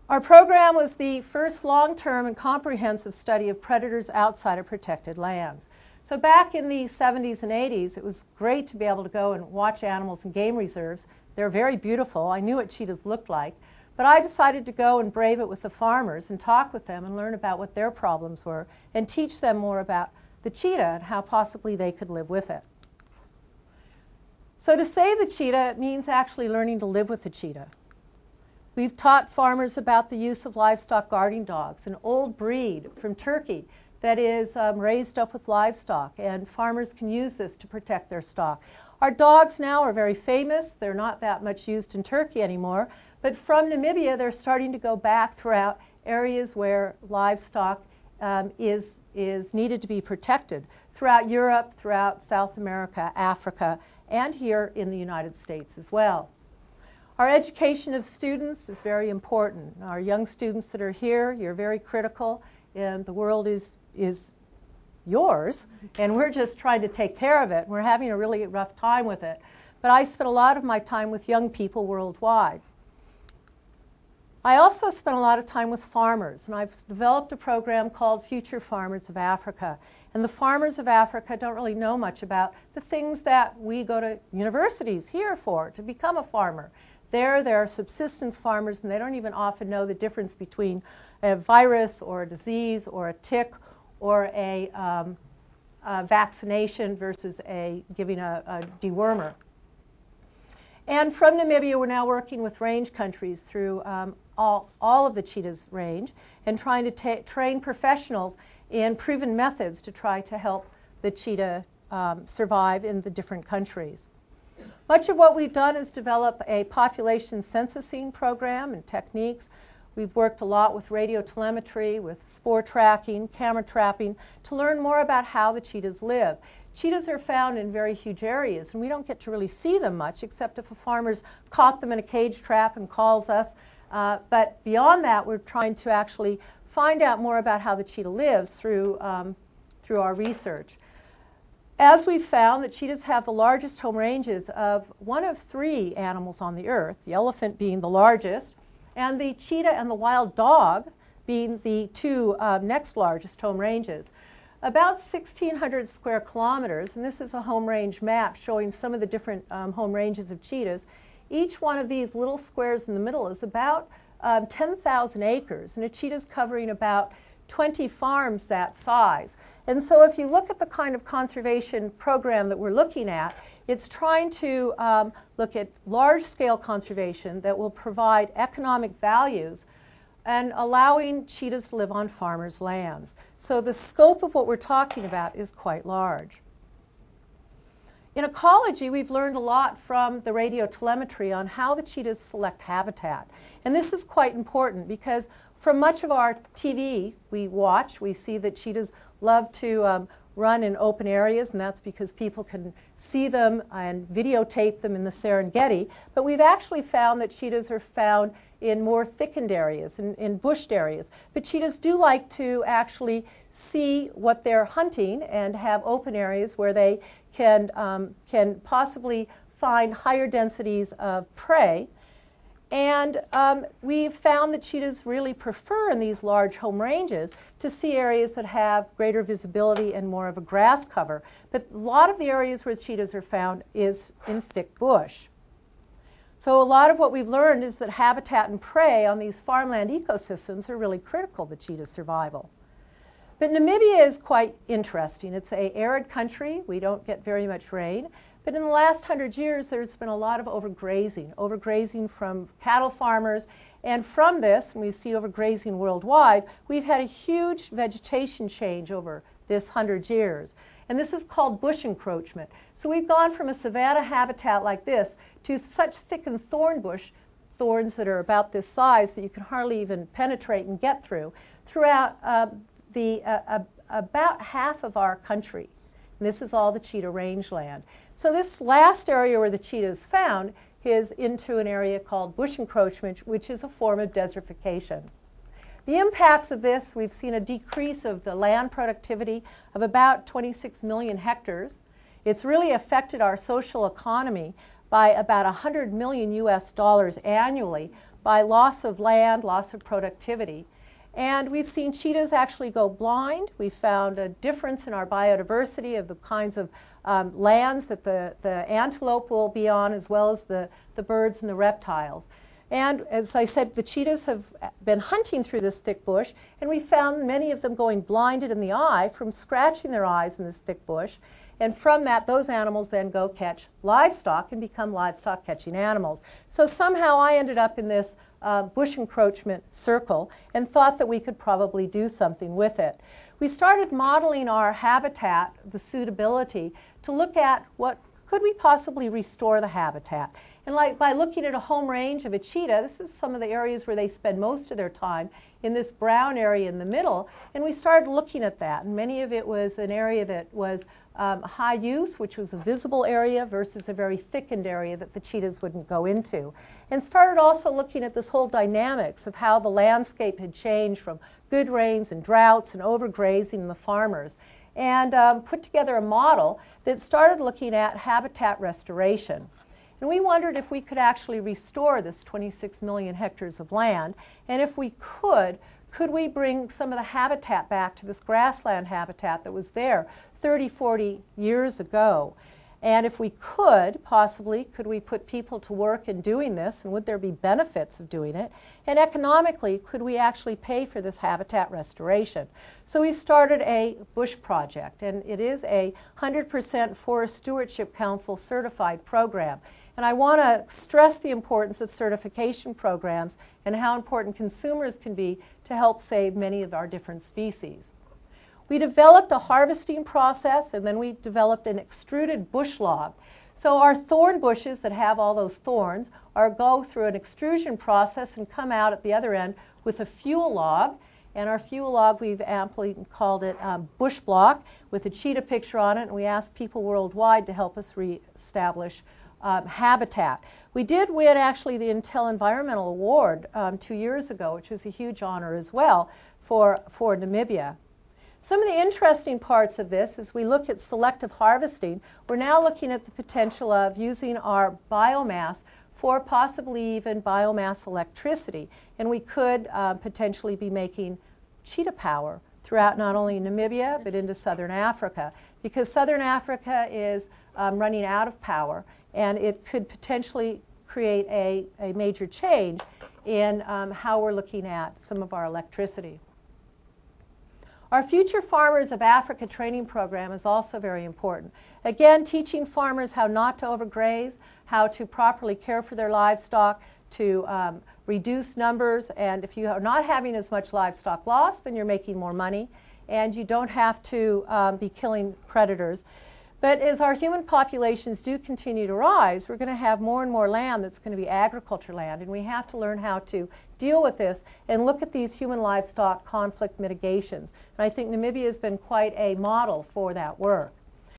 Our program was the first long-term and comprehensive study of predators outside of protected lands. So back in the 70s and 80s, it was great to be able to go and watch animals in game reserves. They're very beautiful. I knew what cheetahs looked like. But I decided to go and brave it with the farmers and talk with them and learn about what their problems were and teach them more about the cheetah and how possibly they could live with it. So to save the cheetah means actually learning to live with the cheetah. We've taught farmers about the use of livestock guarding dogs, an old breed from Turkey that is raised up with livestock, and farmers can use this to protect their stock. Our dogs now are very famous. They're not that much used in Turkey anymore, but from Namibia they're starting to go back throughout areas where livestock is needed to be protected, throughout Europe, throughout South America, Africa, and here in the United States as well. Our education of students is very important. Our young students that are here, you're very critical, and the world is yours, and we're just trying to take care of it. We're having a really rough time with it. But I spent a lot of my time with young people worldwide. I also spent a lot of time with farmers, and I've developed a program called Future Farmers of Africa. And the farmers of Africa don't really know much about the things that we go to universities here for, to become a farmer. They're subsistence farmers, and they don't even often know the difference between a virus or a disease or a tick or a vaccination versus giving a dewormer. And from Namibia, we're now working with range countries through all of the cheetah's range and trying to train professionals in proven methods to try to help the cheetah survive in the different countries. Much of what we've done is develop a population censusing program and techniques. We've worked a lot with radio telemetry, with spore tracking, camera trapping, to learn more about how the cheetahs live. Cheetahs are found in very huge areas, and we don't get to really see them much, except if a farmer's caught them in a cage trap and calls us. But beyond that, we're trying to actually find out more about how the cheetah lives through our research. As we've found, that cheetahs have the largest home ranges of one of 3 animals on the earth, the elephant being the largest, and the cheetah and the wild dog being the 2 next largest home ranges. About 1,600 square kilometers, and this is a home range map showing some of the different home ranges of cheetahs. Each one of these little squares in the middle is about 10,000 acres, and a cheetah's covering about 20 farms that size. And so if you look at the kind of conservation program that we're looking at, it's trying to look at large-scale conservation that will provide economic values and allowing cheetahs to live on farmers' lands. So the scope of what we're talking about is quite large. In ecology, we've learned a lot from the radio telemetry on how the cheetahs select habitat. And this is quite important because from much of our TV we watch, we see that cheetahs love to run in open areas, and that's because people can see them and videotape them in the Serengeti. But we've actually found that cheetahs are found in more thickened areas, in bushed areas. But cheetahs do like to actually see what they're hunting and have open areas where they can possibly find higher densities of prey. And we've found that cheetahs really prefer in these large home ranges to see areas that have greater visibility and more of a grass cover. But a lot of the areas where cheetahs are found is in thick bush. So a lot of what we've learned is that habitat and prey on these farmland ecosystems are really critical to cheetah survival. But Namibia is quite interesting. It's an arid country. We don't get very much rain. But in the last 100 years, there's been a lot of overgrazing from cattle farmers. And from this, and we see overgrazing worldwide, we've had a huge vegetation change over this 100 years. And this is called bush encroachment. So we've gone from a savanna habitat like this to such thickened thorn bush, thorns that are about this size that you can hardly even penetrate and get through, throughout about half of our country. And this is all the cheetah rangeland. So this last area where the cheetah is found is into an area called bush encroachment, which is a form of desertification. The impacts of this, we've seen a decrease of the land productivity of about 26 million hectares. It's really affected our social economy by about $100 million US annually by loss of land, loss of productivity. And we've seen cheetahs actually go blind. We've found a difference in our biodiversity of the kinds of lands that the antelope will be on, as well as the birds and the reptiles. And as I said, the cheetahs have been hunting through this thick bush, and we found many of them going blinded in the eye from scratching their eyes in this thick bush. And from that, those animals then go catch livestock and become livestock catching animals. So somehow I ended up in this bush encroachment circle and thought that we could probably do something with it. We started modeling our habitat, the suitability, to look at what could we possibly restore the habitat. And by looking at a home range of a cheetah, this is some of the areas where they spend most of their time, in this brown area in the middle, and we started looking at that. And many of it was an area that was high use, which was a visible area, versus a very thickened area that the cheetahs wouldn't go into. And started also looking at this whole dynamics of how the landscape had changed from good rains and droughts and overgrazing in the farmers. And put together a model that started looking at habitat restoration. And we wondered if we could actually restore this 26 million hectares of land, and if we could we bring some of the habitat back to this grassland habitat that was there 30, 40 years ago? And if we could, possibly, could we put people to work in doing this, and would there be benefits of doing it? And economically, could we actually pay for this habitat restoration? So we started a bush project, and it is a 100% Forest Stewardship Council certified program. And I want to stress the importance of certification programs and how important consumers can be to help save many of our different species. We developed a harvesting process, and then we developed an extruded bush log. So our thorn bushes that have all those thorns go through an extrusion process and come out at the other end with a fuel log. And our fuel log, we've amply called it bush block, with a cheetah picture on it, and we asked people worldwide to help us reestablish habitat. We did win actually the Intel Environmental Award 2 years ago, which was a huge honor as well for Namibia. Some of the interesting parts of this, as we look at selective harvesting, we're now looking at the potential of using our biomass for possibly even biomass electricity. And we could potentially be making cheetah power throughout not only Namibia but into southern Africa, because southern Africa is running out of power, and it could potentially create a major change in how we're looking at some of our electricity. Our Future Farmers of Africa training program is also very important. Again, teaching farmers how not to overgraze, how to properly care for their livestock, to reduce numbers, and if you are not having as much livestock loss, then you're making more money, and you don't have to be killing predators. But as our human populations do continue to rise, we're going to have more and more land that's going to be agriculture land, and we have to learn how to deal with this and look at these human-livestock conflict mitigations. And I think Namibia has been quite a model for that work.